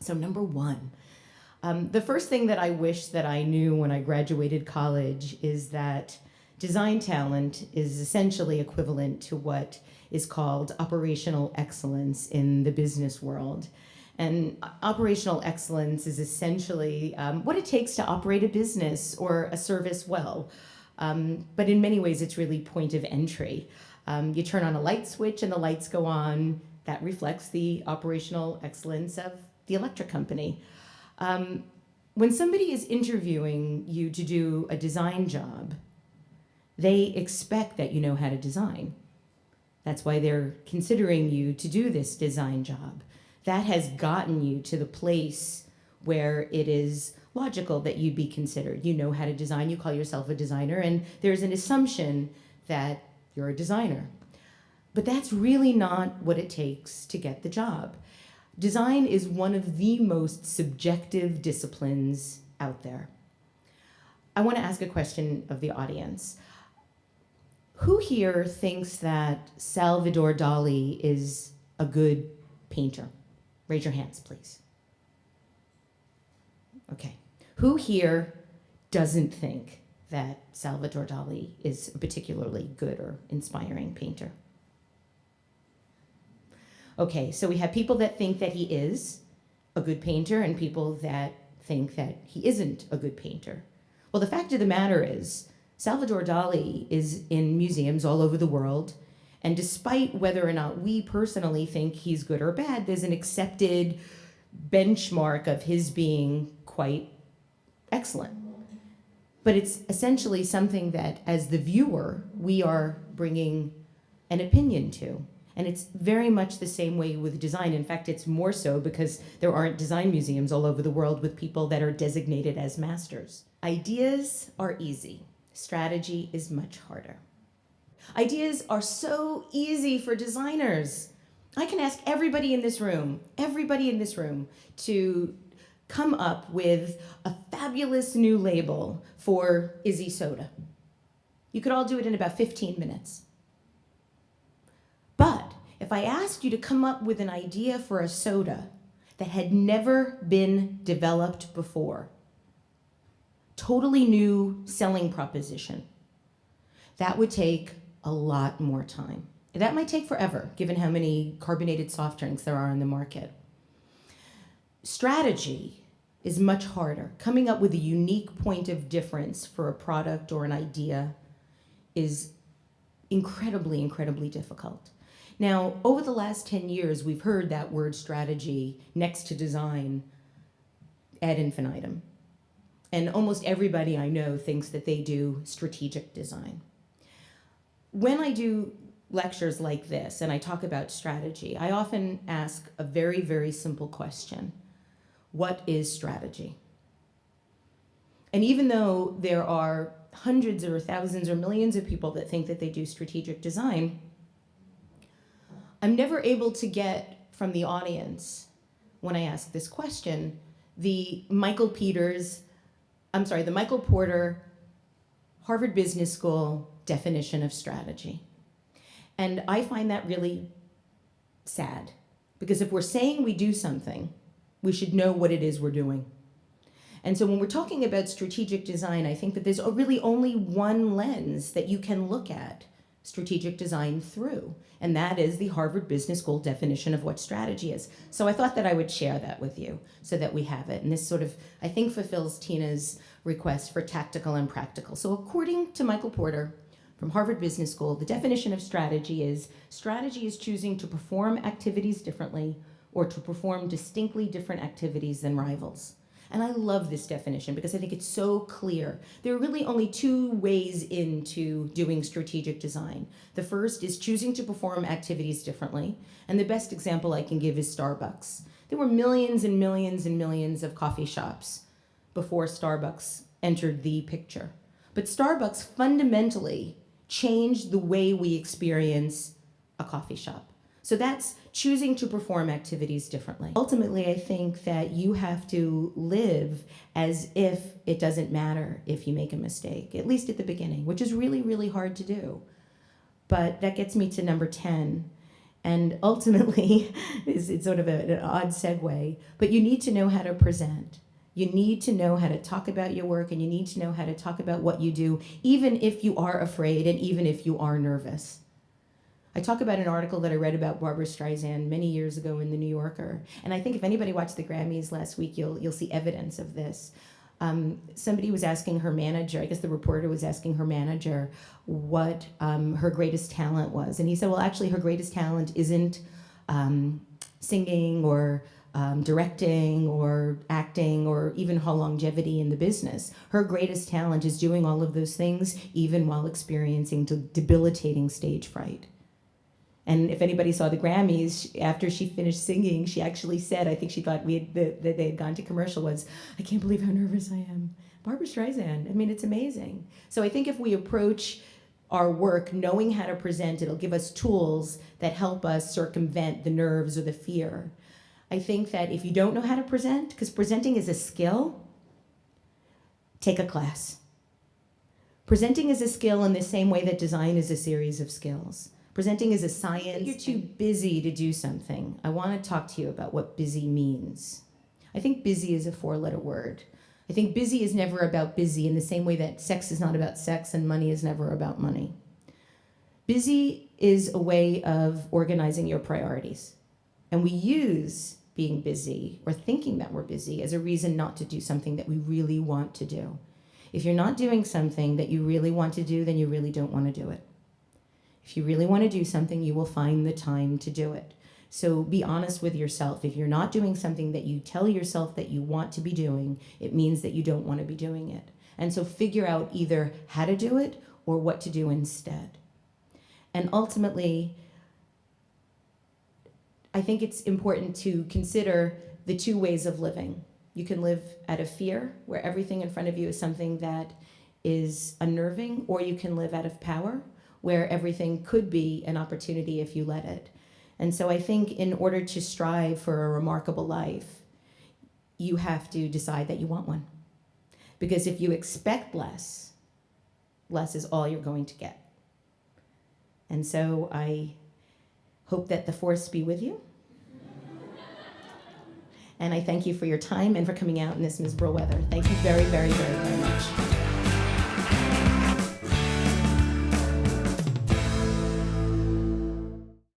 So number one, the first thing that I wish that I knew when I graduated college is that design talent is essentially equivalent to what is called operational excellence in the business world. And operational excellence is essentially what it takes to operate a business or a service well. But in many ways, it's really point of entry. You turn on a light switch and the lights go on. That reflects the operational excellence of the electric company. When somebody is interviewing you to do a design job, they expect that you know how to design. That's why they're considering you to do this design job. That has gotten you to the place where it is logical that you'd be considered. You know how to design, you call yourself a designer, and there's an assumption that you're a designer. But that's really not what it takes to get the job. Design is one of the most subjective disciplines out there. I want to ask a question of the audience. Who here thinks that Salvador Dali is a good painter? Raise your hands, please. Okay. Who here doesn't think that Salvador Dali is a particularly good or inspiring painter? Okay, so we have people that think that he is a good painter and people that think that he isn't a good painter. Well, the fact of the matter is, Salvador Dali is in museums all over the world, and despite whether or not we personally think he's good or bad, there's an accepted benchmark of his being quite excellent. But it's essentially something that, as the viewer, we are bringing an opinion to. And it's very much the same way with design. In fact, it's more so because there aren't design museums all over the world with people that are designated as masters. Ideas are easy. Strategy is much harder. Ideas are so easy for designers. I can ask everybody in this room, to come up with a fabulous new label for Izzy Soda. You could all do it in about 15 minutes. But if I asked you to come up with an idea for a soda that had never been developed before, totally new selling proposition, that would take a lot more time. That might take forever, given how many carbonated soft drinks there are in the market. Strategy is much harder. Coming up with a unique point of difference for a product or an idea is incredibly, incredibly difficult. Now, over the last 10 years, we've heard that word strategy next to design ad infinitum. And almost everybody I know thinks that they do strategic design. When I do lectures like this and I talk about strategy, I often ask a very, very simple question. What is strategy? And even though there are hundreds or thousands or millions of people that think that they do strategic design, I'm never able to get from the audience, when I ask this question, the Michael Porter Harvard Business School definition of strategy. And I find that really sad, because if we're saying we do something, we should know what it is we're doing. And so when we're talking about strategic design, I think that there's really only one lens that you can look at strategic design through, and that is the Harvard Business School definition of what strategy is. So I thought that I would share that with you so that we have it. And this sort of, I think, fulfills Tina's request for tactical and practical. So according to Michael Porter from Harvard Business School, the definition of strategy is choosing to perform activities differently or to perform distinctly different activities than rivals. And I love this definition because I think it's so clear. There are really only two ways into doing strategic design. The first is choosing to perform activities differently. And the best example I can give is Starbucks. There were millions and millions and millions of coffee shops before Starbucks entered the picture. But Starbucks fundamentally changed the way we experience a coffee shop. So that's choosing to perform activities differently. Ultimately, I think that you have to live as if it doesn't matter if you make a mistake, at least at the beginning, which is really, really hard to do. But that gets me to number 10. And ultimately, it's sort of an odd segue, but you need to know how to present. You need to know how to talk about your work, and you need to know how to talk about what you do, even if you are afraid and even if you are nervous. I talk about an article that I read about Barbra Streisand many years ago in the New Yorker, and I think if anybody watched the Grammys last week, you'll see evidence of this. Somebody was asking her manager, I guess the reporter was asking her manager what her greatest talent was. And he said, well, actually, her greatest talent isn't singing or directing or acting or even her longevity in the business. Her greatest talent is doing all of those things even while experiencing debilitating stage fright. And if anybody saw the Grammys, after she finished singing, she actually said, I think she thought that they had gone to commercial, was, I can't believe how nervous I am. Barbra Streisand, I mean, it's amazing. So I think if we approach our work knowing how to present, it'll give us tools that help us circumvent the nerves or the fear. I think that if you don't know how to present, because presenting is a skill, take a class. Presenting is a skill in the same way that design is a series of skills. Presenting is a science. You're too busy to do something. I want to talk to you about what busy means. I think busy is a 4-letter word. I think busy is never about busy in the same way that sex is not about sex and money is never about money. Busy is a way of organizing your priorities. And we use being busy or thinking that we're busy as a reason not to do something that we really want to do. If you're not doing something that you really want to do, then you really don't want to do it. If you really want to do something, you will find the time to do it. So be honest with yourself. If you're not doing something that you tell yourself that you want to be doing, it means that you don't want to be doing it. And so figure out either how to do it or what to do instead. And ultimately, I think it's important to consider the 2 ways of living. You can live out of fear, where everything in front of you is something that is unnerving, or you can live out of power, where everything could be an opportunity if you let it. And so I think in order to strive for a remarkable life, you have to decide that you want one. Because if you expect less, less is all you're going to get. And so I hope that the force be with you. And I thank you for your time and for coming out in this miserable weather. Thank you very, very, very, very much.